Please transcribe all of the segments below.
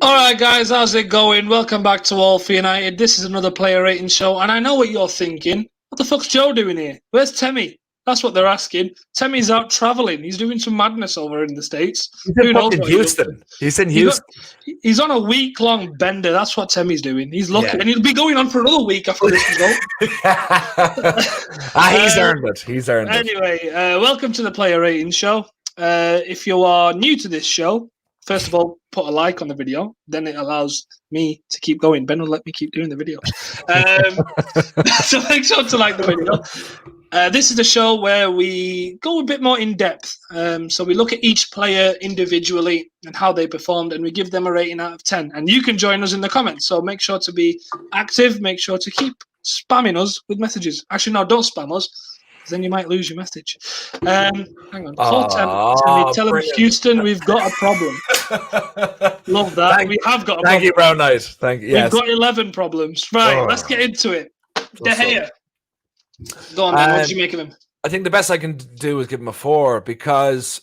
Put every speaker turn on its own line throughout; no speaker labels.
All right, guys, how's it going? Welcome back to All for United. This is another player rating show, and I know what you're thinking. What the fuck's Joe doing here? Where's Temmie? That's what they're asking. Temmie's out travelling. He's doing some madness over in the States.
He's in fucking Houston. He's in Houston.
He's on a week-long bender. That's what Temmie's doing. He's lucky, and he'll be going on for another week after this result.
He's earned it. He's earned it.
Anyway, welcome to the player rating show. If you are new to this show, first of all, put a like on the video. Then it allows me to keep going. Ben will let me keep doing the videos. So make sure to like the video. This is a show where we go a bit more in depth. So we look at each player individually and how they performed, and we give them a rating out of 10. And you can join us in the comments. So make sure to be active. Make sure to keep spamming us with messages. Actually, no, don't spam us. Then you might lose your message. Hang on. Tell him Houston, we've got a problem. Love that. We have got a problem.
Thank you, Brown Knight. Thank you. Yes.
We've got 11 problems. Right, let's get into it. De Gea. Go on, man. What did you make of him?
I think the best I can do is give him a 4 because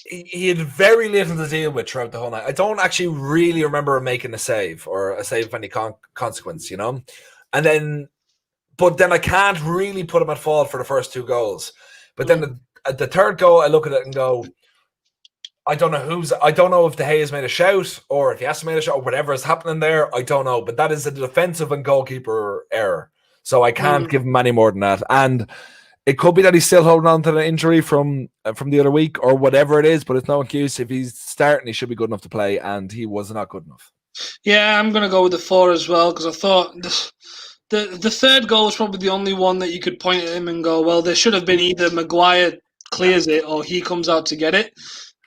he had very little to deal with throughout the whole night. I don't actually really remember him making a save or a save of any consequence, you know? But then I can't really put him at fault for the first 2 goals. But then the third goal, I look at it and go, I don't know if De Gea's made a shout or if he has to make a shout or whatever is happening there. I don't know. But that is a defensive and goalkeeper error. So I can't give him any more than that. And it could be that he's still holding on to the injury from the other week or whatever it is, but it's no excuse. If he's starting, he should be good enough to play, and he was not good enough.
Yeah, I'm going to go with the 4 as well because I thought the third goal was probably the only one that you could point at him and go, well, there should have been either Maguire clears it or he comes out to get it.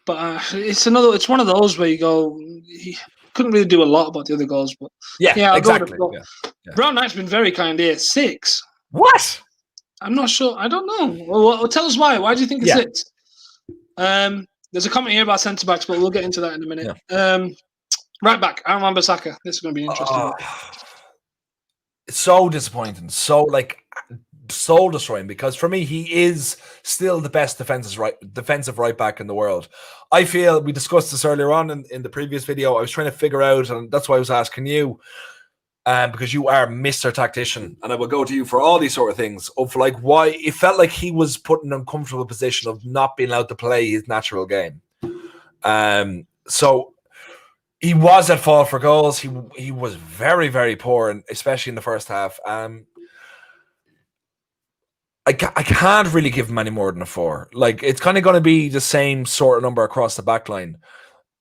But it's one of those where you go, he couldn't really do a lot about the other goals. But
yeah, exactly.
Brown Knight's been very kind here. 6.
What?
I'm not sure. I don't know. Well, tell us why. Why do you think it's 6? There's a comment here about centre backs, but we'll get into that in a minute. Yeah. Right back, Aaron Wan-Bissaka. This is going to be interesting.
It's so disappointing, so soul destroying, because for me he is still the best defensive right back in the world. I feel we discussed this earlier on in the previous video. I was trying to figure out, and that's why I was asking you, because you are Mr. Tactician, and I will go to you for all these sort of things of why it felt like he was put in an uncomfortable position of not being allowed to play his natural game. So he was at fault for goals. He was very, very poor, and especially in the first half. I can't really give him any more than a 4. It's kind of going to be the same sort of number across the back line.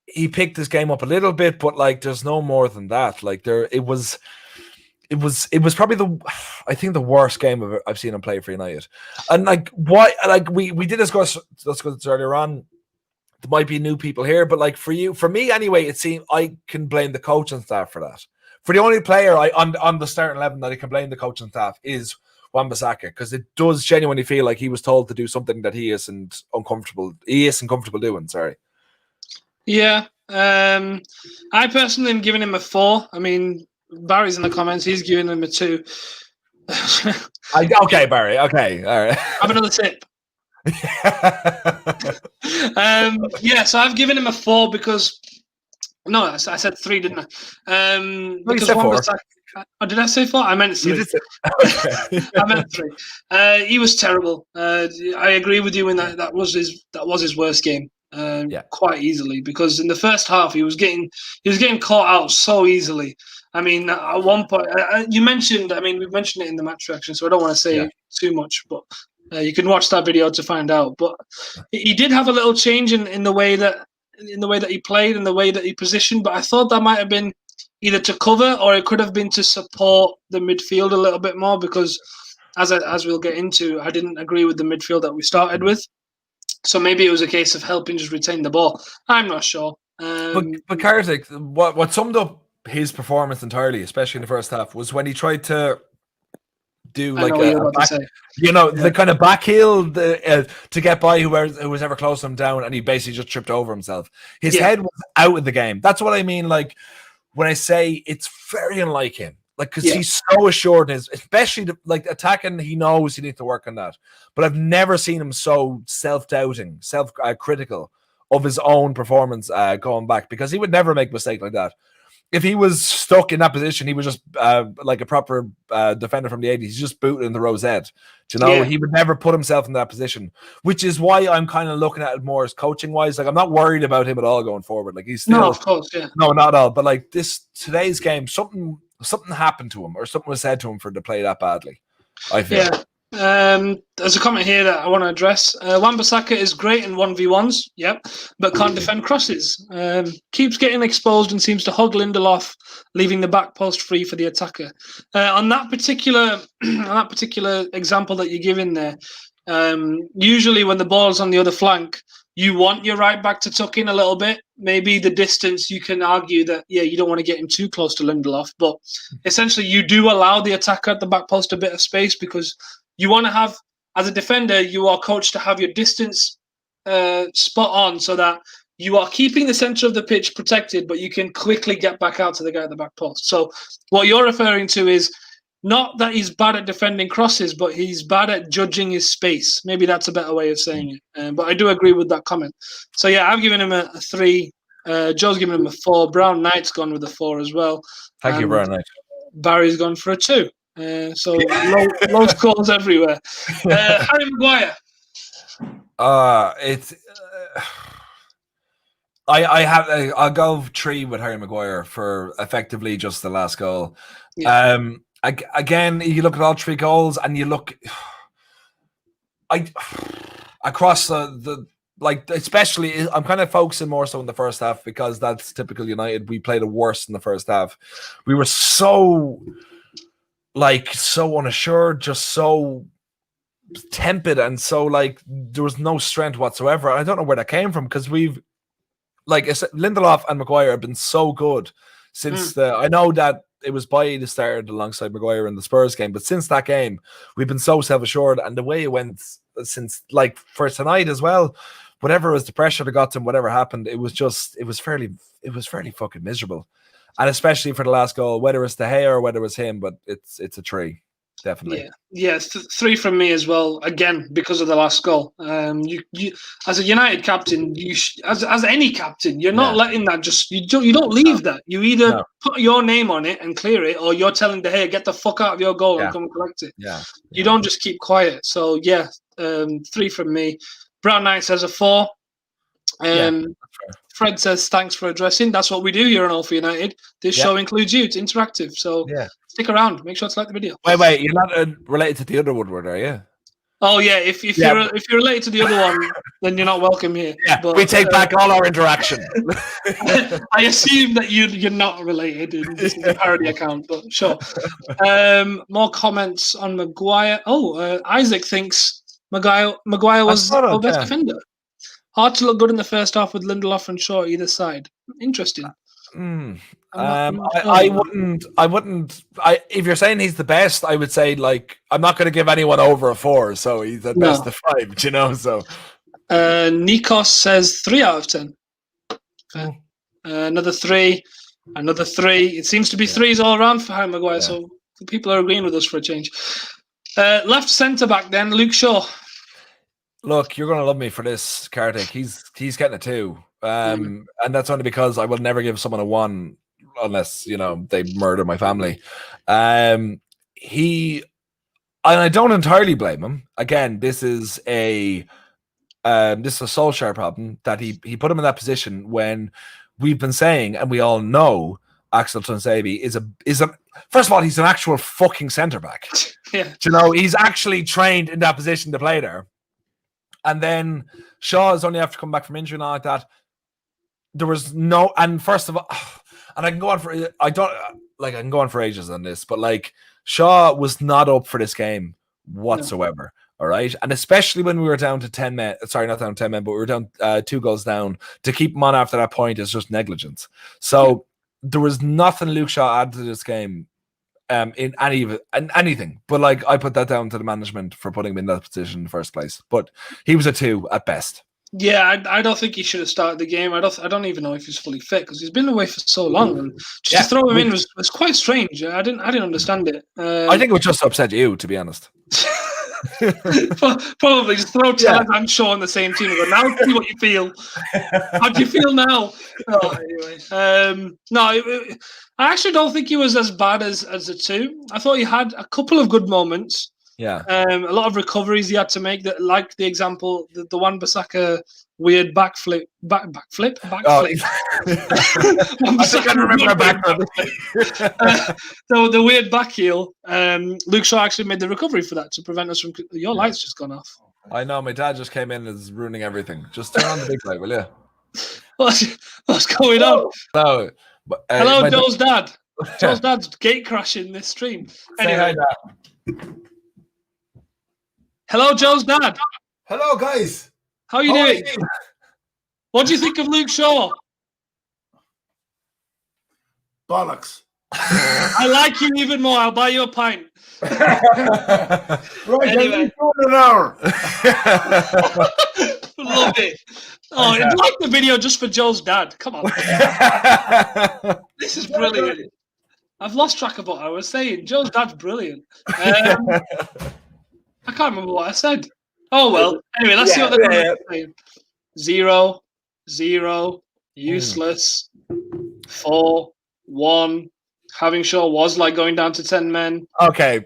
He picked his game up a little bit, but there's no more than that. It was probably the worst game I've seen him play for United. And we did discuss this earlier on. There might be new people here, but for me anyway, it seemed I can blame the coaching staff for that. For the only player on the starting 11 that I can blame the coaching staff is Wan-Bissaka, because it does genuinely feel like he was told to do something that he isn't comfortable doing. Sorry.
Yeah, I personally am giving him a 4. I mean, Barry's in the comments; he's giving him a 2.
Okay, Barry. Okay, all right.
Have another sip. So I've given him a 4 because I said 3, didn't I? Because did I say 4? I meant 3.
You did say,
I meant 3. He was terrible. I agree with you in that was his worst game. Quite easily, because in the first half he was getting caught out so easily. I mean, at one point you mentioned. I mean, we mentioned it in the match reaction, so I don't want to say too much, but. You can watch that video to find out, but he did have a little change in the way that he played and the way that he positioned. But I thought that might have been either to cover or it could have been to support the midfield a little bit more. Because as we'll get into, I didn't agree with the midfield that we started with. So maybe it was a case of helping just retain the ball. I'm not sure.
But Karthik, what summed up his performance entirely, especially in the first half, was when he tried to do the kind of back heel to get by who was ever close to him down, and he basically just tripped over himself. His head was out of the game. That's what I mean. When I say it's very unlike him, because he's so assured, especially attacking. He knows he needs to work on that. But I've never seen him so self-doubting, self-critical of his own performance going back, because he would never make a mistake like that. If he was stuck in that position, he was just like a proper defender from the 80s. He's just booting in the rosette. Do you know? Yeah. He would never put himself in that position, which is why I'm kind of looking at it more as coaching-wise. Like, I'm not worried about him at all going forward. Like, he's still...
No, of course, yeah.
No, not at all. But, like, today's game, something happened to him, or something was said to him for to play that badly, I feel.
Yeah. There's a comment here that I want to address. Wan-Bissaka is great in 1v1s, yep, but can't defend crosses. Keeps getting exposed and seems to hug Lindelof, leaving the back post free for the attacker. On that particular example that you're giving there, usually when the ball's on the other flank, you want your right back to tuck in a little bit. Maybe the distance, you can argue that, yeah, you don't want to get him too close to Lindelof, but essentially you do allow the attacker at the back post a bit of space, because you want to have, as a defender, you are coached to have your distance spot on, so that you are keeping the centre of the pitch protected, but you can quickly get back out to the guy at the back post. So what you're referring to is not that he's bad at defending crosses, but he's bad at judging his space. Maybe that's a better way of saying it. But I do agree with that comment. So yeah, I've given him a 3. Joe's given him a 4. Brown Knight's gone with a 4 as well.
Thank you, Brown Knight.
Barry's gone for a 2. So low scores everywhere. Harry Maguire.
I'll go 3 with Harry Maguire for effectively just the last goal. Yeah. Again, you look at all 3 goals, and you look across the like, especially I'm kind of focusing more so in the first half, because that's typical United. We played the worst in the first half. We were so unassured, just so tepid, and so like there was no strength whatsoever. I don't know where that came from, because we've, like I said, Lindelof and Maguire have been so good since I know that it was Bailly that started alongside Maguire in the Spurs game, but since that game we've been so self-assured, and the way it went since, like, for tonight as well, whatever was the pressure that got to him, whatever happened, it was fairly fucking miserable. And especially for the last goal, whether it's De Gea or whether it was him, but it's a 3, definitely.
Yeah, 3 from me as well. Again, because of the last goal. You as a United captain, as any captain, you're not letting that you don't leave that. You either put your name on it and clear it, or you're telling De Gea, get the fuck out of your goal and come and collect it.
Yeah,
you don't just keep quiet. So yeah, 3 from me. Brown Knight says a 4. Fred says, thanks for addressing. That's what we do here on All for United. This show includes you. It's interactive. So stick around. Make sure to like the video.
Wait. You're not related to the other Woodward, are you?
Oh, yeah. If you're related to the other one, then you're not welcome here.
Yeah, but we take back all our interaction.
I assume that you're not related in this parody account, but sure. More comments on Maguire. Isaac thinks Maguire was our best defender. Hard to look good in the first half with Lindelof and Shaw either side. Interesting.
I wouldn't. If you're saying he's the best, I would say, like, I'm not going to give anyone over a 4, so he's the best of 5. Do you know? So,
Nikos says 3 out of 10. Okay. Another 3, another 3. It seems to be 3s all around for Harry Maguire. So people are agreeing with us for a change. Left centre back then, Luke Shaw.
Look, you're going to love me for this, Karthik. He's getting a 2. And that's only because I will never give someone a 1 unless, they murder my family. And I don't entirely blame him. Again, this is a Solskjaer problem, that he put him in that position when we've been saying, and we all know, Axel Tuanzebe is a first of all, he's an actual fucking centre back.
Yeah.
He's actually trained in that position to play there. And then Shaw is only after coming back from injury and all like that. There was no, and first of all, and I can go on for ages on this, but like, Shaw was not up for this game whatsoever. All right. And especially when we were down to 10 men, sorry, not down to 10 men, but we were down 2 goals down, to keep him on after that point is just negligence. So there was nothing Luke Shaw added to this game. In anything, but like, I put that down to the management for putting him in that position in the first place. But he was a 2 at best.
Yeah, I don't think he should have started the game. I don't even know if he's fully fit, because he's been away for so long, and just to throw him in was quite strange. I didn't understand it.
I think it would just upset you, to be honest.
Probably just throw Tellez and Shaw on the same team and go, now see what you feel. How do you feel now? Oh, anyway. No, I actually don't think he was as bad as the two. I thought he had a couple of good moments.
Yeah.
A lot of recoveries he had to make, that, like the example, the one Bissaka weird backflip.
Oh, I think I remember backflip.
So the weird back heel. Luke Shaw actually made the recovery for that to prevent us from. Your light's just gone off.
I know, my dad just came in and is ruining everything. Just turn on the big light, will you?
What's going on?
No.
Hello, Joe's dad. Joe's dad's gate crashing this stream. Anyway.
Say hi, Dad.
Hello, Joe's dad.
Hello, guys.
How are you doing? What do you think of Luke Shaw?
Bollocks.
I like you even more. I'll buy you a pint.
Right,
Anyway.
an hour.
Love it. Oh, I'd like the video just for Joe's dad. Come on. This is brilliant. I've lost track of what I was saying. Joe's dad's brilliant. I can't remember what I said. Oh, well. Anyway, let's see what they're saying. 0, 0, useless, 4, 1. Having Shaw was like going down to 10 men.
Okay.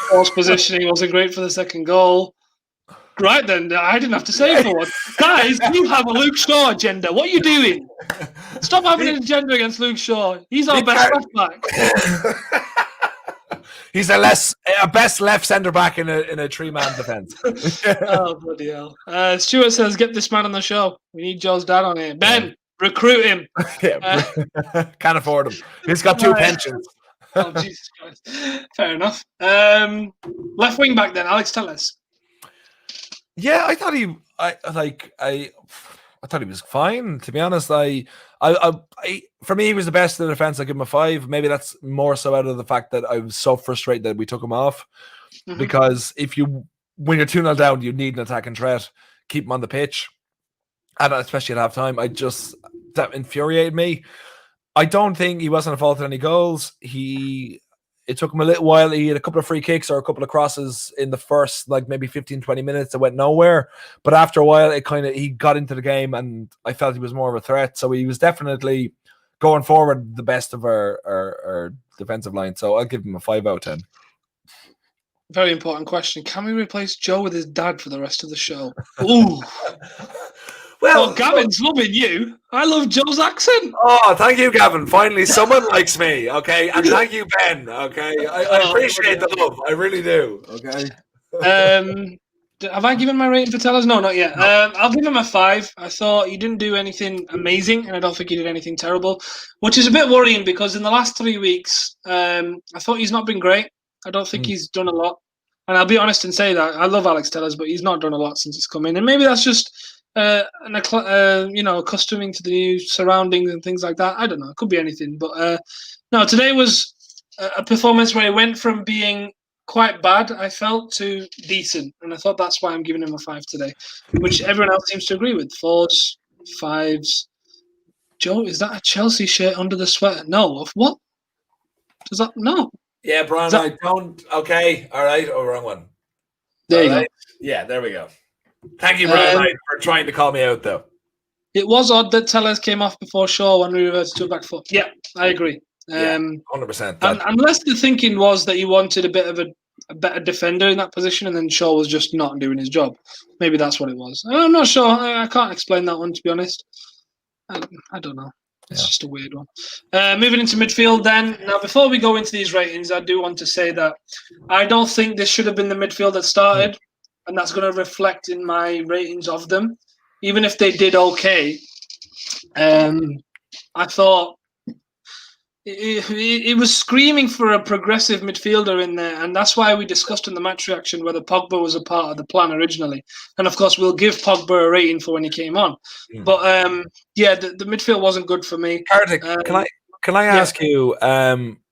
False positioning wasn't great for the second goal. Right then, I didn't have to say for one. Guys, you have a Luke Shaw agenda. What are you doing? Stop having an agenda against Luke Shaw. He's our best left back.
He's a best left centre back in a 3-man defence.
Oh, bloody hell. Stuart says, get this man on the show. We need Joe's dad on here. Ben, recruit him.
Can't afford him. He's got 2 pensions.
Oh, Jesus Christ. Fair enough. Left wing back then, Alex Tellez.
Yeah, I thought he thought he was fine, to be honest. For me, he was the best in the defense. I give him a 5. Maybe that's more so out of the fact that I was so frustrated that we took him off. Mm-hmm. Because when you're 2-0 down, you need an attacking threat. Keep him on the pitch, and especially at halftime. That infuriated me. I don't think he wasn't involved in any goals. It took him a little while. He had a couple of free kicks or a couple of crosses in the first, maybe 15-20 minutes that went nowhere. But after a while, he got into the game, and I felt he was more of a threat. So he was definitely going forward the best of our defensive line. So I'll give him a 5 out of 10.
Very important question. Can we replace Joe with his dad for the rest of the show? Ooh. Well, Gavin's loving you. I love Joe's accent.
Oh, thank you, Gavin. Finally, someone likes me. Okay, and thank you, Ben. Okay, I appreciate the love. I really do. Okay.
Have I given my rating for Tellez? No, not yet. I'll give him a 5. I thought he didn't do anything amazing, and I don't think he did anything terrible, which is a bit worrying because in the last 3 weeks, I thought he's not been great. I don't think he's done a lot, and I'll be honest and say that I love Alex Tellez, but he's not done a lot since he's come in, and maybe that's just accustoming to the new surroundings and things like that. I don't know. It could be anything. But no, today was a performance where he went from being quite bad, I felt, to decent. And I thought that's why I'm giving him a 5 today, which everyone else seems to agree with. 4s, 5s. Joe, is that a Chelsea shirt under the sweater? No. What? Does that? No.
Yeah, Brian, I don't. Okay. All right. Oh, wrong one.
There you go.
Yeah, there we go. Thank you, Brian, for trying to call me out, though.
It was odd that Tellez came off before Shaw when we reverted to a back foot. Yeah, I agree.
100%.
Unless the thinking was that he wanted a bit of a better defender in that position, and then Shaw was just not doing his job. Maybe that's what it was. I'm not sure. I can't explain that one, to be honest. I don't know. It's just a weird one. Moving into midfield then. Now, before we go into these ratings, I do want to say that I don't think this should have been the midfield that started. And that's going to reflect in my ratings of them. Even if they did okay, I thought it was screaming for a progressive midfielder in there. And that's why we discussed in the match reaction whether Pogba was a part of the plan originally. And, of course, we'll give Pogba a rating for when he came on. But, the midfield wasn't good for me.
Karthik, can I ask you,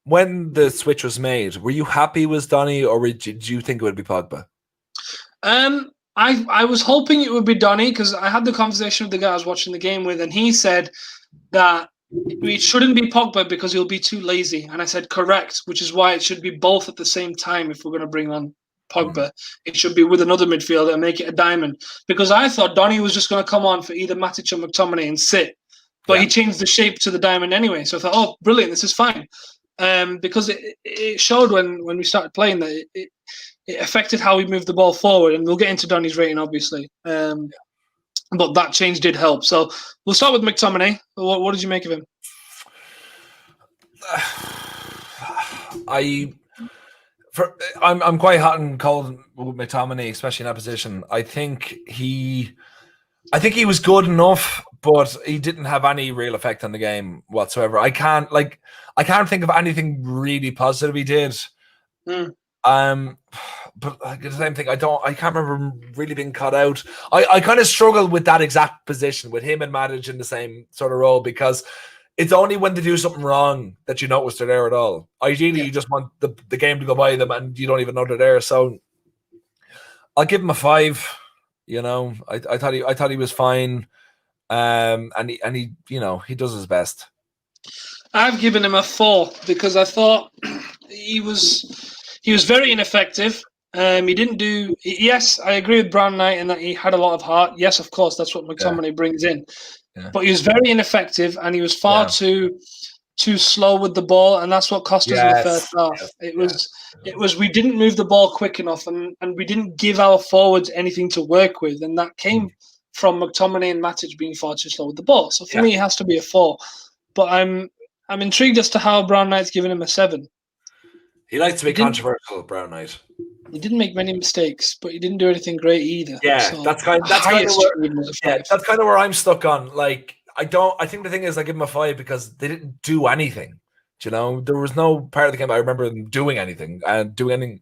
when the switch was made, were you happy with Donny, or did you think it would be Pogba?
I was hoping it would be Donny, because I had the conversation with the guy I was watching the game with, and he said that it shouldn't be Pogba because he'll be too lazy. And I said correct, which is why it should be both at the same time if we're going to bring on Pogba. It should be with another midfielder and make it a diamond. Because I thought Donny was just going to come on for either Matic or McTominay and sit. But he changed the shape to the diamond anyway. So I thought, oh, brilliant, this is fine. Because it showed when we started playing that it affected how we moved the ball forward. And we'll get into Donny's rating, obviously. But that change did help. So we'll start with McTominay. What did you make of him?
I'm quite hot and cold with McTominay, especially in that position. I think he was good enough, but he didn't have any real effect on the game whatsoever. I can't think of anything really positive he did. But like the same thing, I can't remember him really being cut out. I kind of struggle with that exact position with him and Matic in the same sort of role, because it's only when they do something wrong that you notice they're there at all. Ideally, you just want the game to go by them and you don't even know they're there. So I'll give him a 5. You know, I thought he was fine, and he he does his best.
I've given him a 4 because I thought he was very ineffective. He didn't do. Yes, I agree with Brown Knight in that he had a lot of heart. Yes, of course, that's what McTominay brings in. Yeah. But he was very ineffective, and he was far too slow with the ball, and that's what cost us in the first half. It was we didn't move the ball quick enough, and we didn't give our forwards anything to work with, and that came from McTominay and Matic being far too slow with the ball. So for me, it has to be a 4. But I'm intrigued as to how Brown Knight's given him a 7.
He likes to be controversial, Brown Knight.
He didn't make many mistakes, but he didn't do anything great either.
Yeah, so that's kind of where I'm stuck on. Like, I think the thing is, I give him a 5 because they didn't do anything. You know, there was no part of the game I remember them doing anything and doing anything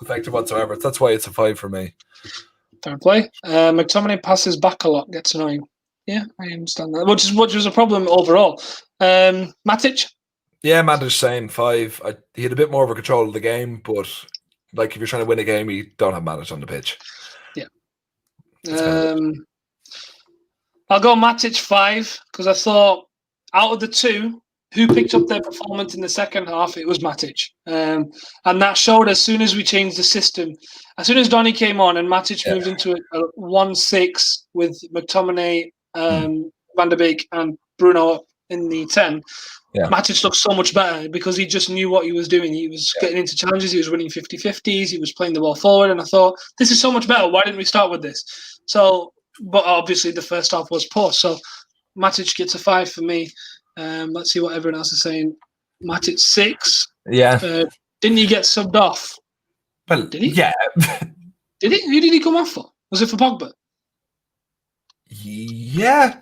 effective whatsoever. That's why it's a 5 for me.
Fair play. McTominay passes back a lot, gets annoying. Yeah, I understand that. Which was a problem overall. Matic?
Yeah, Matic, same 5. He had a bit more of a control of the game, but like if you're trying to win a game, you don't have Matic on the pitch.
Yeah. I'll go Matic 5 because I thought out of the two, who picked up their performance in the second half, it was Matic. And that showed as soon as we changed the system. As soon as Donny came on and Matic moved into a 1-6 with McTominay, Van der Beek and Bruno in the 10, Matic looked so much better because he just knew what he was doing. He was getting into challenges. He was winning 50-50s. He was playing the ball forward. And I thought, this is so much better. Why didn't we start with this? So, but obviously the first half was poor. So Matic gets a 5 for me. Let's see what everyone else is saying. Matic 6.
Yeah.
Didn't he get subbed off?
Well,
did he?
Yeah.
Did he? Who did he come off for? Was it for Pogba?
Yeah.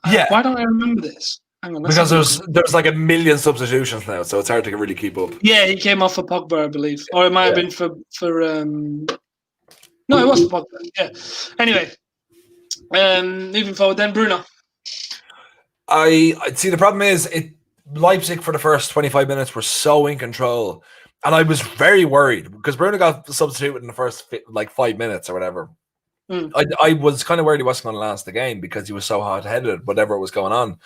Why don't I remember this? Hang on.
Because there's like a million substitutions now, so it's hard to really keep up.
Yeah, he came off for Pogba, I believe. Or it might have been for no, it was for Pogba. Yeah. Anyway, moving forward then, Bruno.
I see. The problem is, Leipzig for the first 25 minutes were so in control, and I was very worried because Bruno got substituted in the first 5 minutes or whatever. I was kind of worried he wasn't going to last the game because he was so hot-headed, whatever was going on.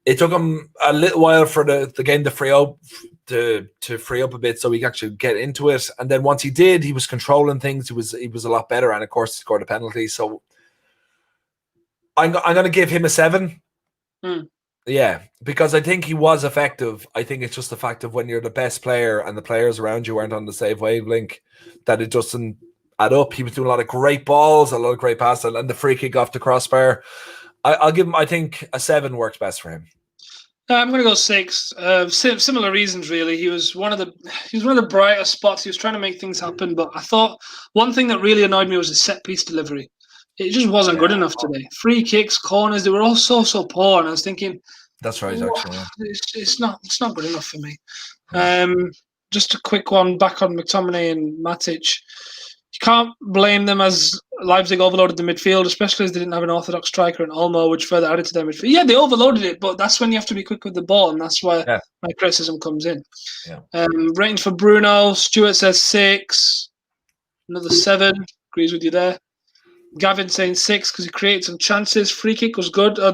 It took him a little while for the game to free up a bit, so he could actually get into it. And then once he did, he was controlling things. He was a lot better, and of course, he scored a penalty. So I'm going to give him a 7. Yeah, because I think he was effective. I think it's just the fact of when you're the best player and the players around you aren't on the same wavelength that it doesn't add up. He was doing a lot of great balls, a lot of great passes, and the free kick off the crossbar. I'll give him, I think, a 7 works best for him.
I'm going to go 6. Similar reasons, really. He was one of the brighter spots. He was trying to make things happen, but I thought one thing that really annoyed me was his set piece delivery. It just wasn't good enough today. Free kicks, corners, they were all so poor, and I was thinking,
that's right, actually. Yeah.
It's not good enough for me. Just a quick one back on McTominay and Matic. You can't blame them as Leipzig overloaded the midfield, especially as they didn't have an orthodox striker in Olmo, which further added to their midfield. Yeah, they overloaded it, but that's when you have to be quick with the ball, and that's where my criticism comes in. Yeah. Ratings for Bruno, Stuart says 6. Another 7. Agrees with you there. Gavin saying 6 because he created some chances. Free kick was good. I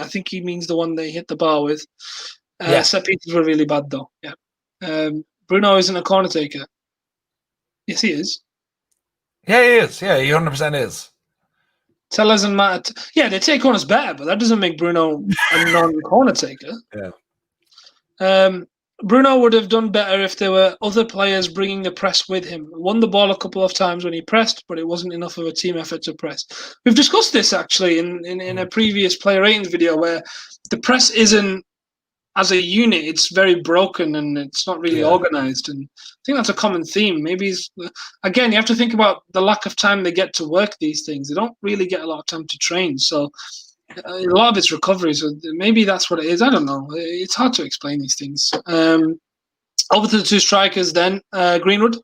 think he means the one they hit the bar with. Set pieces were really bad, though. Yeah. Bruno isn't a corner taker. Yes, he is.
Yeah, he is. Yeah, he 100% is.
Tellers and Matt. Yeah, they take corners better, but that doesn't make Bruno a non-corner taker.
Yeah.
Bruno would have done better if there were other players bringing the press with him. Won the ball a couple of times when he pressed, but it wasn't enough of a team effort to press. We've discussed this actually in a previous player ratings video where the press isn't, as a unit, it's very broken and it's not really organized. And I think that's a common theme. Maybe, again, you have to think about the lack of time they get to work these things. They don't really get a lot of time to train. So a lot of it's recovery. So maybe that's what it is. I don't know. It's hard to explain these things. Over to the two strikers then. Greenwood?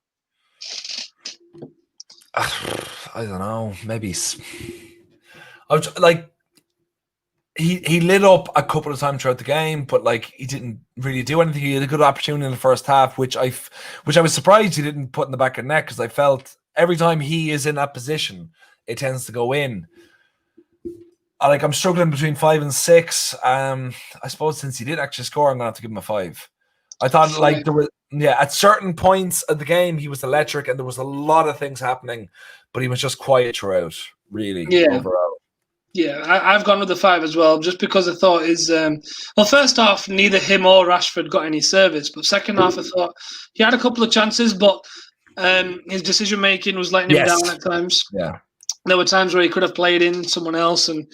I don't know. Maybe. I was like, he lit up a couple of times throughout the game, but like he didn't really do anything. He had a good opportunity in the first half, which I was surprised he didn't put in the back of the net, because I felt every time he is in that position, it tends to go in. I'm struggling between 5 and 6. I suppose since he did actually score, I'm gonna have to give him a 5. I thought there was at certain points of the game he was electric and there was a lot of things happening, but he was just quiet throughout. Really, overall.
Yeah, I've gone with the 5 as well, just because I thought first half, neither him or Rashford got any service, but second half I thought he had a couple of chances, but his decision making was letting him down at times.
Yeah,
there were times where he could have played in someone else, and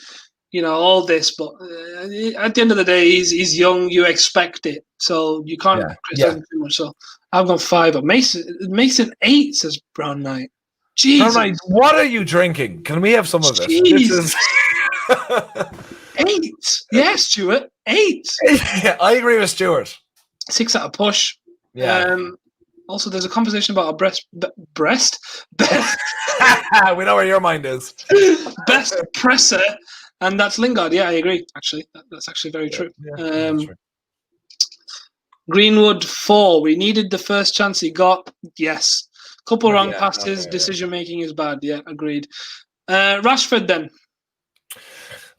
all this. But at the end of the day, he's young. You expect it, so you can't criticize him too much. So I've gone 5. But Mason 8, says Brown Knight. Jesus.
Brown Knight, what are you drinking? Can we have some of this?
Jesus. 8. Yeah, Stuart. 8.
Yeah, I agree with Stuart.
6 out of push.
Yeah.
Also, there's a conversation about a breast.
We know where your mind is.
Best presser, and that's Lingard. Yeah, I agree. Actually, that's actually very true.
Yeah, true.
Greenwood 4. We needed the first chance he got. Yes. Couple wrong passes. Decision making is bad. Yeah, agreed. Rashford then.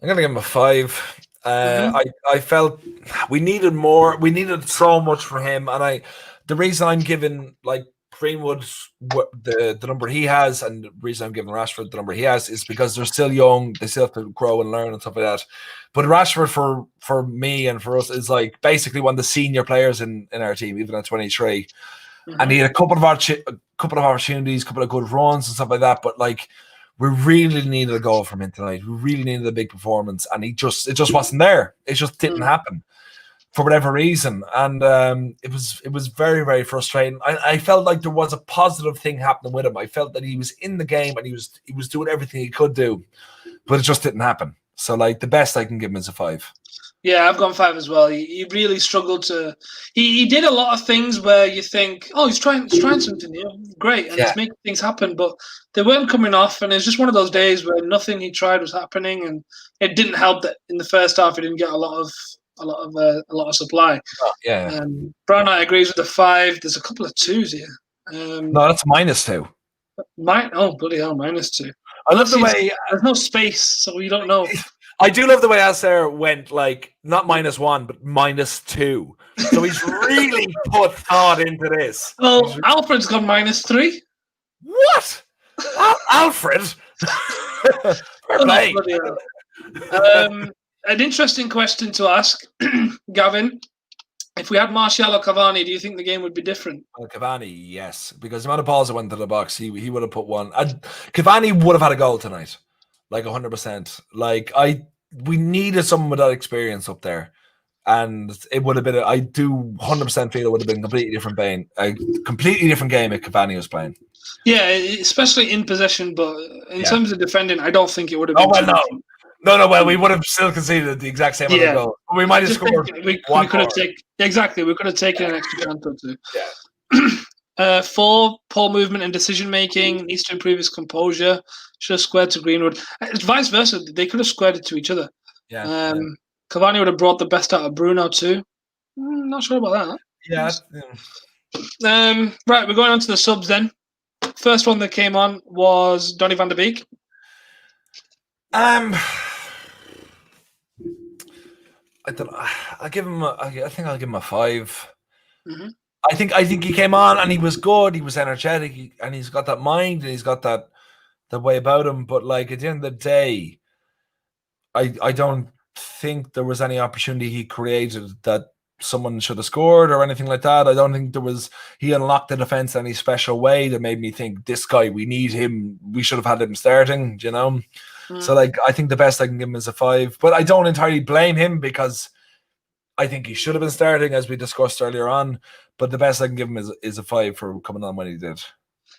I'm gonna give him a 5. I felt we needed more. We needed so much for him, and the reason I'm giving Greenwood the number he has, and the reason I'm giving Rashford the number he has, is because they're still young. They still have to grow and learn and stuff like that. But Rashford for me and for us is basically one of the senior players in our team, even at 23. And he had a couple of opportunities, a couple of good runs and stuff like that. But we really needed a goal from him tonight. We really needed a big performance, and it just wasn't there. It just didn't happen for whatever reason, and it was very, very frustrating. I felt like there was a positive thing happening with him. I felt that he was in the game and he was doing everything he could do, but it just didn't happen. So the best I can give him is a 5.
Yeah, I've gone 5 as well. He really struggled to. He did a lot of things where you think, oh, he's trying something here, great, and he's making things happen, but they weren't coming off. And it's just one of those days where nothing he tried was happening, and it didn't help that in the first half he didn't get a lot of supply. Brown Knight agrees with the 5. There's a couple of 2s here.
No, that's -2.
Bloody hell, -2.
I love the way
there's no space, so you don't know.
I do love the way Alcer went not -1 but -2. So he's really put thought into this.
Well, Alfred's gone -3.
What? Alfred?
An interesting question to ask, Gavin. If we had Martial or Cavani, do you think the game would be different?
Well, Cavani, yes, because the amount of balls that went to the box, he would have put one. Cavani would have had a goal tonight, 100%. We needed someone with that experience up there, and it would have been. I do 100% feel it would have been a completely different game if Cavani was playing.
Yeah, especially in possession, but in terms of defending, I don't think it would have been.
No. Well, we would have still conceded the exact same amount of goals. We might have scored.
We could have taken We could have taken an extra chance or 2. Yeah. 4, poor movement and decision making. Needs to improve his composure. Should have squared to Greenwood. It's vice versa. They could have squared it to each other.
Yeah.
Cavani would have brought the best out of Bruno too. Not sure about that.
Yeah.
Right, we're going on to the subs then. First one that came on was Donny van de Beek.
I think I'll give him a 5. I think he came on and he was good. He was energetic, and he's got that mind, and he's got that way about him. But like at the end of the day, I don't think there was any opportunity he created that someone should have scored or anything like that. I don't think he unlocked the defense in any special way that made me think this guy, we need him. We should have had him starting, you know? So like, I think the best I can give him is a 5, but I don't entirely blame him because I think he should have been starting, as we discussed earlier on, but the best I can give him is a 5 for coming on when he did.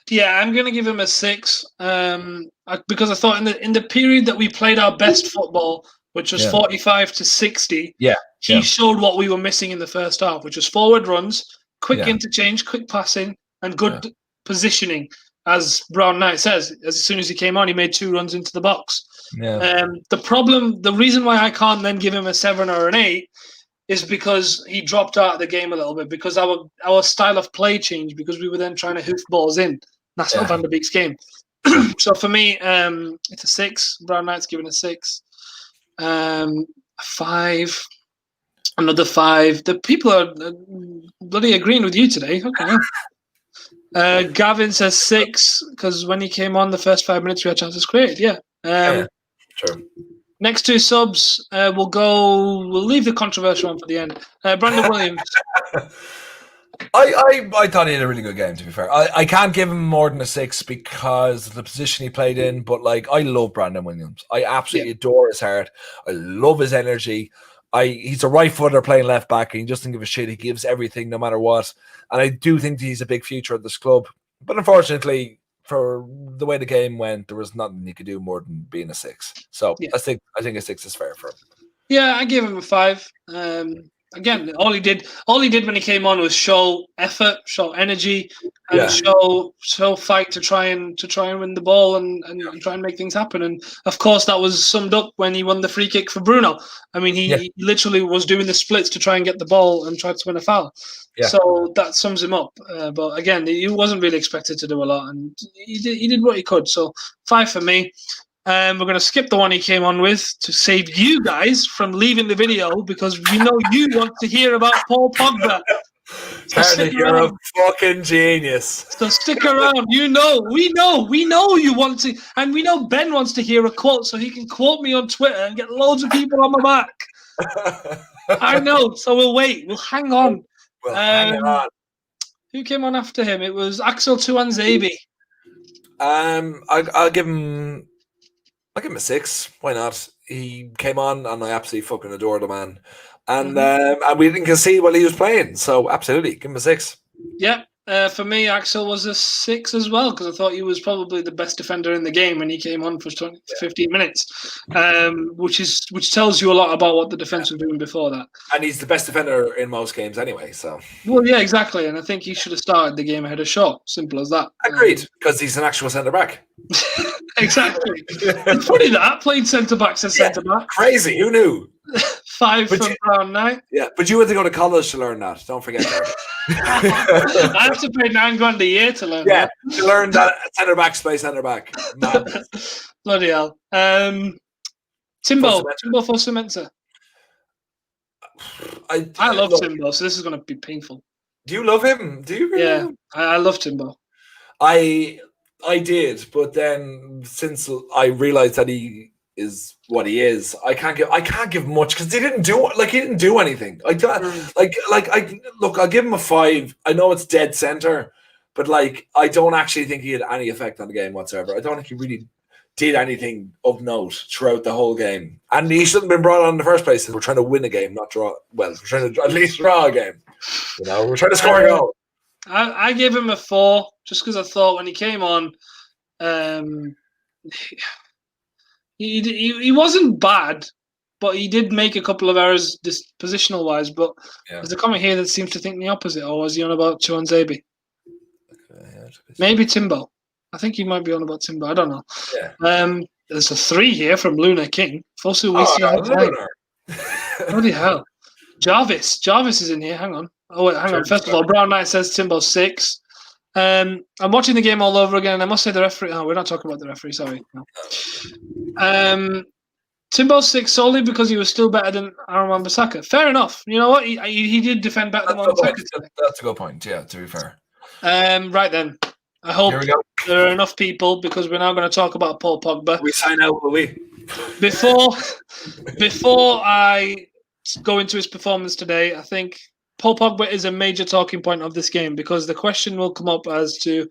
Yeah, I'm going to give him a 6 because I thought in the period that we played our best football, which was 45 to 60, he showed what we were missing in the first half, which was forward runs, quick interchange, quick passing, and good positioning. As Brown Knight says, as soon as he came on, he made 2 runs into the box. The reason why I can't then give him a 7 or an 8 is because he dropped out of the game a little bit, because our style of play changed, because we were then trying to hoof balls in. That's not Van der Beek's game. So for me, it's a 6. Brown Knight's given a 6. A 5. Another 5. The people are bloody agreeing with you today. Okay. Gavin says 6 because when he came on, the first 5 minutes we had chances created.
Sure.
Next 2 subs, we'll leave the controversial one for the end. Brandon Williams.
I thought he had a really good game, to be fair. I can't give him more than a 6 because of the position he played in, but like, I love Brandon Williams. I absolutely adore his heart. I love his energy. He's a right footer playing left back, and he doesn't give a shit. He gives everything no matter what. And I do think he's a big future of this club. But unfortunately, for the way the game went, there was nothing he could do more than being a 6. So I think a 6 is fair for him.
Yeah, I gave him a 5. Again, all he did when he came on was show effort, show energy, and show fight to try and win the ball and try and make things happen. And of course, that was summed up when he won the free kick for Bruno. I mean, he literally was doing the splits to try and get the ball and try to win a foul. Yeah. So that sums him up. But again, he wasn't really expected to do a lot, and he did what he could. So 5 for me. We're going to skip the one he came on with to save you guys from leaving the video, because we know you want to hear about Paul Pogba.
So you're a fucking genius.
So stick around. We know you want to, and we know Ben wants to hear a quote so he can quote me on Twitter and get loads of people on my back. I know. So we'll wait. We'll hang on.
Hang on.
Who came on after him? It was Axel Tuanzebe.
I'll give him a 6. Why not? He came on and I absolutely fucking adore the man. And and we didn't see while he was playing. So absolutely, give him a 6. Yeah.
For me, Axel was a 6 as well, because I thought he was probably the best defender in the game when he came on for 15 minutes, which tells you a lot about what the defense was doing before that.
And he's the best defender in most games anywy. So
exactly. And I think he should have started the game ahead of Shaw. Simple as that.
Agreed, because he's an actual centre back.
Exactly. It's funny that played centre back as centre back.
Crazy. Who knew?
5 from Brown Knight.
Yeah, but you had to go to college to learn that. Don't forget that.
I have to pay $9,000 a year to learn that.
To learn that centre back play centre back.
Bloody hell. Timbo for Cementa. I love Timbo, so this is going to be painful.
Do you love him? Do you really?
Yeah, I love Timbo.
I did, but then since I realized that he is what he is, I can't give much because he didn't do anything. I'll give him a 5. I know it's dead center, but I don't actually think he had any effect on the game whatsoever. I don't think he really did anything of note throughout the whole game, and he shouldn't have been brought on in the first place. We're trying to win a game, not draw. Well, we're trying to at least draw a game. We're trying to score a goal.
I gave him a 4 just because I thought when he came on, he wasn't bad, but he did make a couple of errors positional wise. But there's a comment here that seems to think the opposite. Or was he on about Tuanzebe? Maybe Timbo. I think he might be on about Timbo. I don't know. Yeah. There's a 3 here from Luna King. Fosu wasting our time. Bloody hell. Jarvis is in here. Hang on. Oh wait, hang on. First of all, Brown Knight says Timbo 6. I'm watching the game all over again. I must say the referee. Oh, we're not talking about the referee. Sorry. No. Timbo's 6 solely because he was still better than Aaron Wan-Bissaka. Fair enough. You know what? He did defend better than Wan-Bissaka.
That's a good point. Yeah, to be fair.
Right then. I hope there are enough people because we're now going to talk about Paul Pogba.
We sign out, will we?
Before I go into his performance today, I think Paul Pogba is a major talking point of this game because the question will come up as to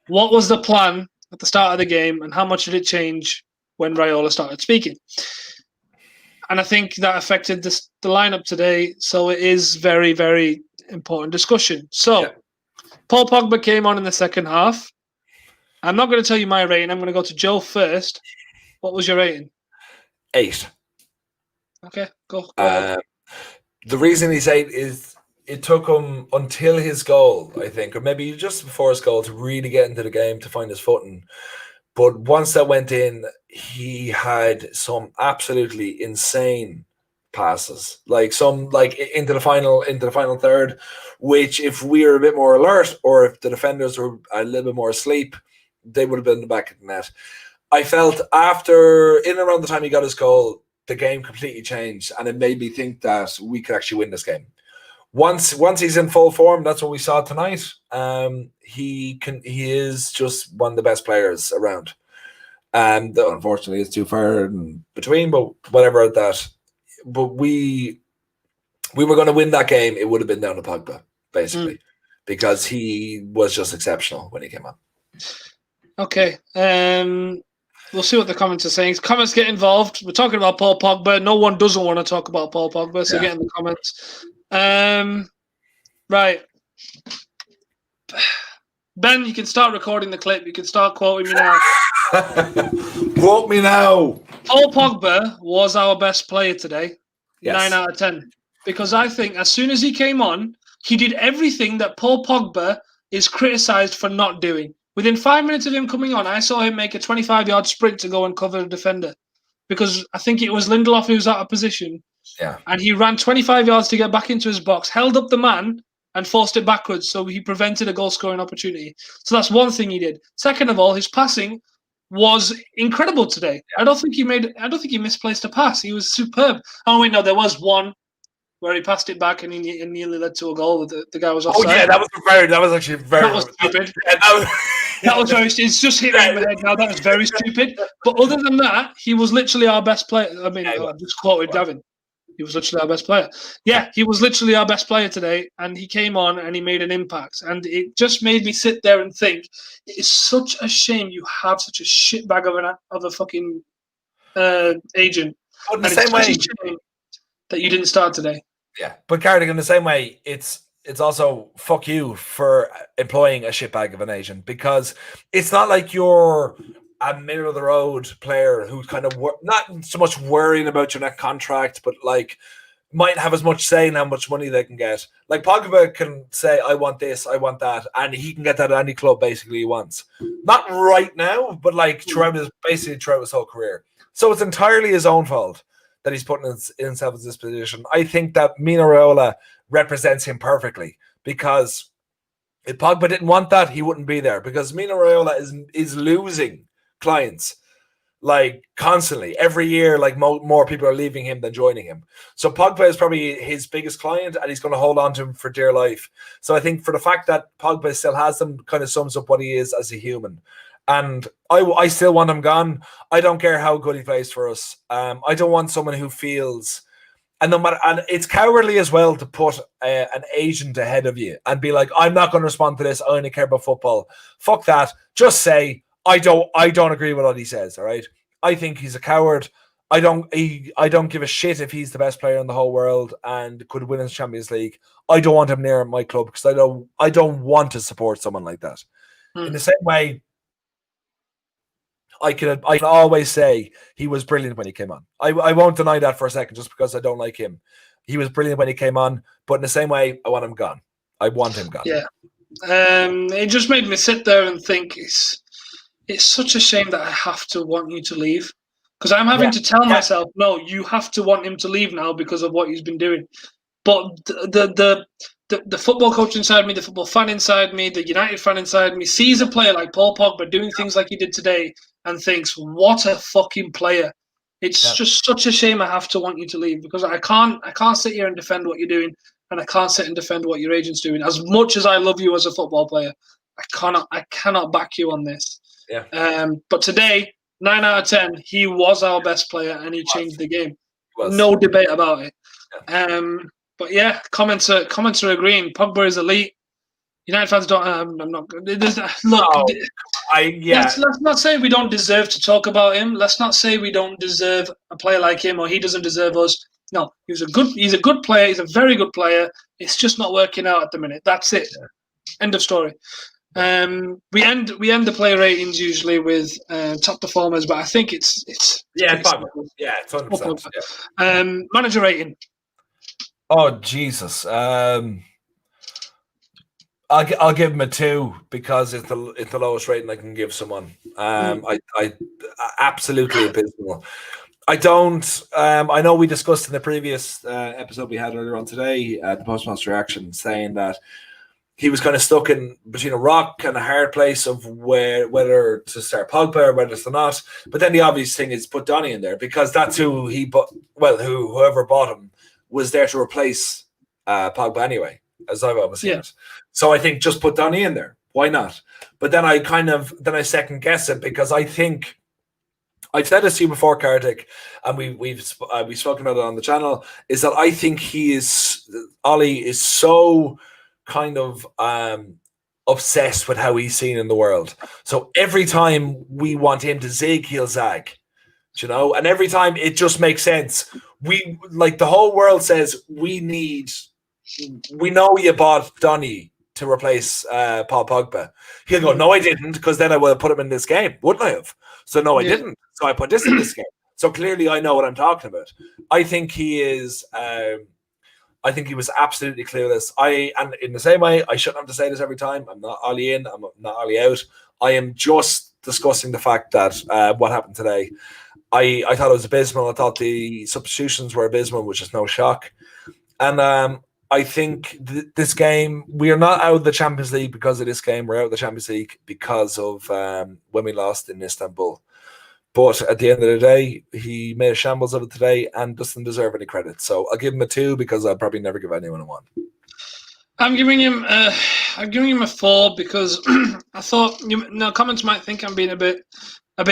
what was the plan at the start of the game and how much did it change when Raiola started speaking. And I think that affected the lineup today, so it is very, very important discussion. So, Paul Pogba came on in the second half. I'm not going to tell you my rating. I'm going to go to Joe first. What was your rating?
8.
Okay, go ahead.
The reason he's 8 is it took him until his goal, I think, or maybe just before his goal to really get into the game, to find his footing. But once that went in, he had some absolutely insane passes, like into the final third, which if we were a bit more alert or if the defenders were a little bit more asleep, they would have been in the back of the net. I felt in and around the time he got his goal, the game completely changed, and it made me think that we could actually win this game. Once he's in full form, that's what we saw tonight. He is just one of the best players around. And unfortunately, it's too far in between, but whatever that. But we were going to win that game. It would have been down to Pogba, basically, because he was just exceptional when he came on.
Okay. We'll see what the comments are saying. Comments get involved. We're talking about Paul Pogba. No one doesn't want to talk about Paul Pogba, so get in the comments. Right. Ben, you can start recording the clip. You can start quoting me now.
Quote me now.
Paul Pogba was our best player today.
Yes.
9 out of 10. Because I think as soon as he came on, he did everything that Paul Pogba is criticised for not doing. Within 5 minutes of him coming on, I saw him make a 25-yard sprint to go and cover the defender. Because I think it was Lindelof who was out of position.
Yeah.
And he ran 25 yards to get back into his box, held up the man, and forced it backwards. So he prevented a goal-scoring opportunity. So that's one thing he did. Second of all, his passing was incredible today. I don't think he misplaced a pass. He was superb. Oh wait, no, there was one where he passed it back and he nearly led to a goal. The guy was offside.
Oh yeah, that was actually very.
That was stupid. That was very. It's just hit me in the head now. That was very stupid. But other than that, he was literally our best player. I mean, I just quoted Gavin. He was literally our best player. Yeah, he was literally our best player today, and he came on and he made an impact. And it just made me sit there and think, it is such a shame you have such a shitbag of a fucking agent.
But in the same way
that you didn't start today.
Yeah, but Karthik, in the same way, it's also fuck you for employing a shitbag of an agent, because it's not like you're a middle of the road player who's kind of not so much worrying about your next contract, but like might have as much say in how much money they can get. Like Pogba can say, I want this, I want that, and he can get that at any club basically he wants. Not right now, but like throughout his whole career. So it's entirely his own fault that he's putting himself in this position. I think that Mino Raiola represents him perfectly, because if Pogba didn't want that, he wouldn't be there, because Mino Raiola is losing clients like constantly every year. Like more people are leaving him than joining him. So Pogba is probably his biggest client, and he's going to hold on to him for dear life. So I think for the fact that Pogba still has them kind of sums up what he is as a human. And I still want him gone. I don't care how good he plays for us. I don't want someone who feels, and it's cowardly as well to put an agent ahead of you and be like, I'm not going to respond to this. I only care about football. Fuck that. Just say, I don't agree with what he says. All right. I think he's a coward. I don't give a shit if he's the best player in the whole world and could win in the Champions League. I don't want him near my club, because I don't want to support someone like that. In the same way, I can always say he was brilliant when he came on. I won't deny that for a second, just because I don't like him. He was brilliant when he came on, but in the same way, I want him gone. I want him gone.
Yeah. It just made me sit there and think, it's such a shame that I have to want you to leave, because I'm having to tell myself, no, you have to want him to leave now because of what he's been doing. But the football coach inside me, the football fan inside me, the United fan inside me sees a player like Paul Pogba doing things like he did today and thinks, what a fucking player. It's just such a shame I have to want you to leave, because I can't sit here and defend what you're doing, and I can't sit and defend what your agent's doing. As much as I love you as a football player, I cannot back you on this.
Yeah.
But today, 9 out of 10, he was our best player, and he changed the game. No debate about it. Yeah. But yeah, comments are agreeing. Pogba is elite. United fans don't. I'm not. Look, let's not say we don't deserve to talk about him. Let's not say we don't deserve a player like him, or he doesn't deserve us. No, he's a good player. He's a very good player. It's just not working out at the minute. That's it. Yeah. End of story. We end the player ratings usually with top performers, but I think it's
it's 100%.
Yeah. Manager rating.
Oh Jesus. I'll give him a 2 because it's the lowest rating I can give someone. I absolutely abysmal. I don't. I know we discussed in the previous episode we had earlier on today, the postmaster reaction, saying that he was kind of stuck in between a rock and a hard place of whether to start Pogba or whether to not. But then the obvious thing is put Donny in there, because that's who he bought. Well, whoever bought him was there to replace Pogba anyway, as I've always seen it. So I think just put Donny in there. Why not? But then I second guess it, because I think I've said this to you before, Karthik, and we've spoken about it on the channel, is that I think Ollie is so kind of obsessed with how he's seen in the world. So every time we want him to zig, he'll zag. You know, and every time it just makes sense. We the whole world says we know you bought Donny to replace Paul Pogba. He'll go, no, I didn't, because then I would have put him in this game, wouldn't I have? So no, I didn't. So I put this in this game. So clearly I know what I'm talking about. I think he is. I think he was absolutely clueless. And in the same way, I shouldn't have to say this every time. I'm not Ollie in. I'm not Ollie out. I am just discussing the fact that what happened today. I thought it was abysmal. I thought the substitutions were abysmal, which is no shock. And I think this game, we are not out of the Champions League because of this game. We're out of the Champions League because of when we lost in Istanbul. But at the end of the day, he made a shambles of it today and doesn't deserve any credit. So I'll give him a 2, because I'll probably never give anyone a 1.
I'm giving him a 4, because I thought comments might think I'm being a bit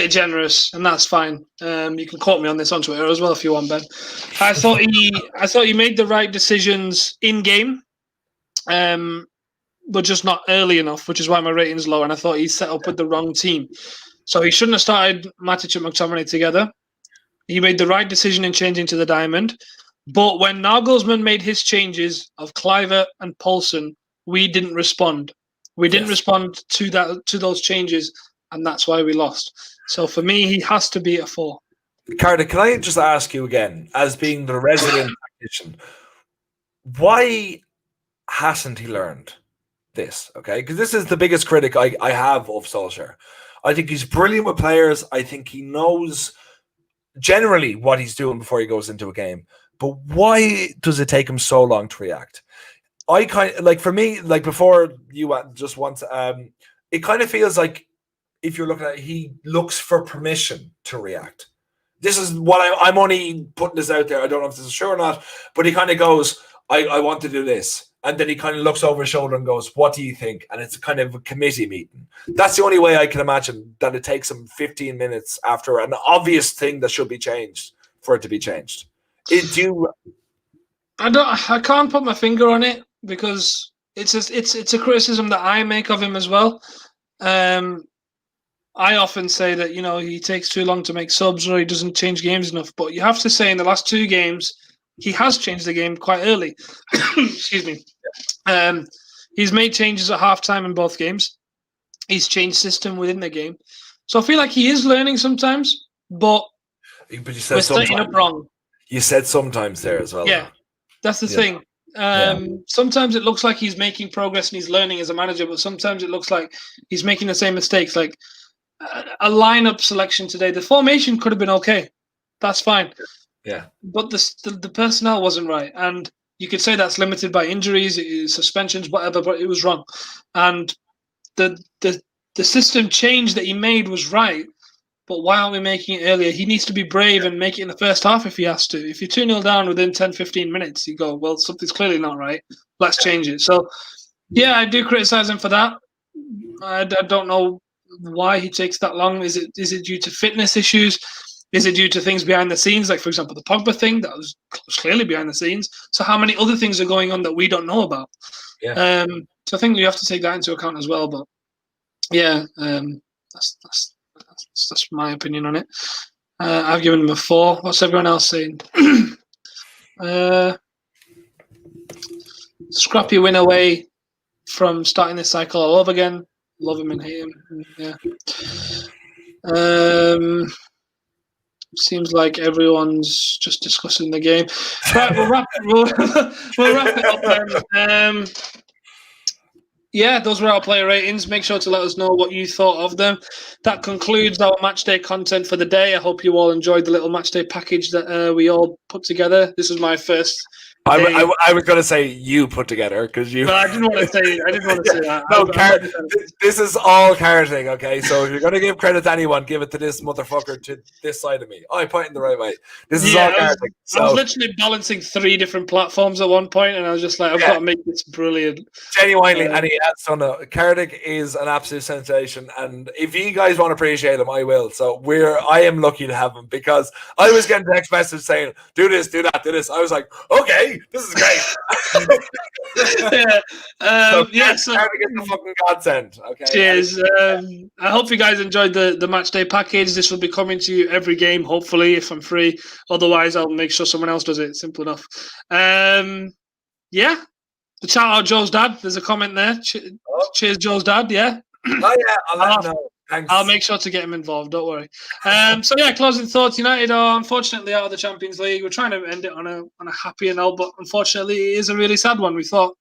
generous, and that's fine. You can quote me on this on Twitter as well if you want, Ben. I thought he made the right decisions in game, but just not early enough, which is why my rating's low. And I thought he set up with the wrong team, so he shouldn't have started Matic and Mctominay together. He made the right decision in changing to the diamond, but when Nagelsmann made his changes of Kluivert and Poulsen, we didn't respond. We didn't respond to those changes, and that's why we lost. So for me, he has to be a 4.
Karthik, can I just ask you again, as being the resident technician, why hasn't he learned this? Okay, because this is the biggest critic I have of Solskjaer. I think he's brilliant with players. I think he knows generally what he's doing before he goes into a game. But why does it take him so long to react? I kind of, for me, before you just once, it kind of feels like, if you're looking at it, he looks for permission to react. This is what I'm only putting this out there. I don't know if this is true or not, but he kind of goes, I want to do this. And then he kind of looks over his shoulder and goes, what do you think? And it's kind of a committee meeting. That's the only way I can imagine that it takes him 15 minutes after an obvious thing that should be changed for it to be changed.
I can't put my finger on it, because it's a criticism that I make of him as well. I often say that, he takes too long to make subs, or he doesn't change games enough. But you have to say in the last 2 games, he has changed the game quite early. Excuse me. He's made changes at halftime in both games. He's changed system within the game. So I feel like he is learning sometimes, but
you said
we're starting up wrong.
You said sometimes there as well.
Yeah, that's the thing. Sometimes it looks like he's making progress and he's learning as a manager, but sometimes it looks like he's making the same mistakes. Like a lineup selection today, the formation could have been okay. That's fine.
Yeah. But
the personnel wasn't right. And you could say that's limited by injuries, suspensions, whatever, but it was wrong. And the system change that he made was right, but why aren't we making it earlier? He needs to be brave and make it in the first half if he has to. If you're 2-0 down within 10, 15 minutes, you go, well, something's clearly not right. Let's change it. So, yeah, I do criticise him for that. I don't know why he takes that long. Is it due to fitness issues? Is it due to things behind the scenes? Like, for example, the Pogba thing, that was clearly behind the scenes. So how many other things are going on that we don't know about?
Yeah.
So I think you have to take that into account as well. But, yeah, that's my opinion on it. I've given him a 4. What's everyone else saying? Scrappy win away from starting this cycle all over again. Love him and hate him. Yeah. Seems like everyone's just discussing the game. Right, we'll wrap it up then. Yeah, those were our player ratings. Make sure to let us know what you thought of them. That concludes our matchday content for the day. I hope you all enjoyed the little matchday package that we all put together. This was my first.
I was going to say you put together because you.
No, I didn't want to say that.
No, this is all Karthik, okay? So if you're going to give credit to anyone, give it to this motherfucker to this side of me. Oh, I'm pointing the right way. This is all Karthik.
I was literally balancing 3 different platforms at one point, and I was just like, I've got to make this brilliant.
Genuinely, and he has done it. Karthik is an absolute sensation, and if you guys want to appreciate him, I will. So I am lucky to have him because I was getting text message saying, do this, do that, do this. I was like, okay. This is great.
So
Karthik is the fucking godsend. Okay.
Cheers. I hope you guys enjoyed the match day package. This will be coming to you every game, hopefully, if I'm free. Otherwise, I'll make sure someone else does it. Simple enough. Yeah. The shout out Joe's dad. There's a comment there. Cheers, Joe's dad. Yeah.
Oh yeah. I'll let him know. Thanks.
I'll make sure to get him involved. Don't worry. So yeah, closing thoughts. United are unfortunately out of the Champions League. We're trying to end it on a happier note, but unfortunately, it is a really sad one. We thought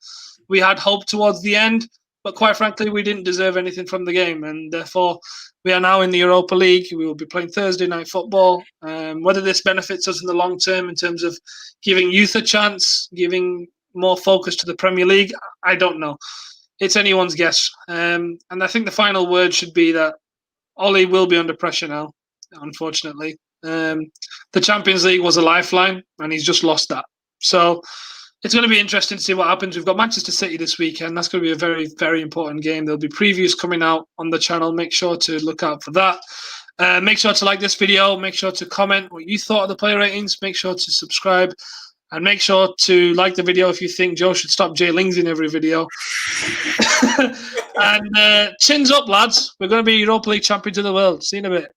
we had hope towards the end, but quite frankly, we didn't deserve anything from the game, and therefore we are now in the Europa League. We will be playing Thursday night football. Whether this benefits us in the long term in terms of giving youth a chance, giving more focus to the Premier League, I don't know. It's anyone's guess. And I think the final word should be that Ollie will be under pressure now, unfortunately. The Champions League was a lifeline, and he's just lost that. So it's going to be interesting to see what happens. We've got Manchester City this weekend. That's going to be a very, very important game. There'll be previews coming out on the channel. Make sure to look out for that. Make sure to like this video. Make sure to comment what you thought of the player ratings. Make sure to subscribe. And make sure to like the video if you think Joe should stop Jay Lings in every video. And chins up, lads. We're going to be Europa League champions of the world. See you in a bit.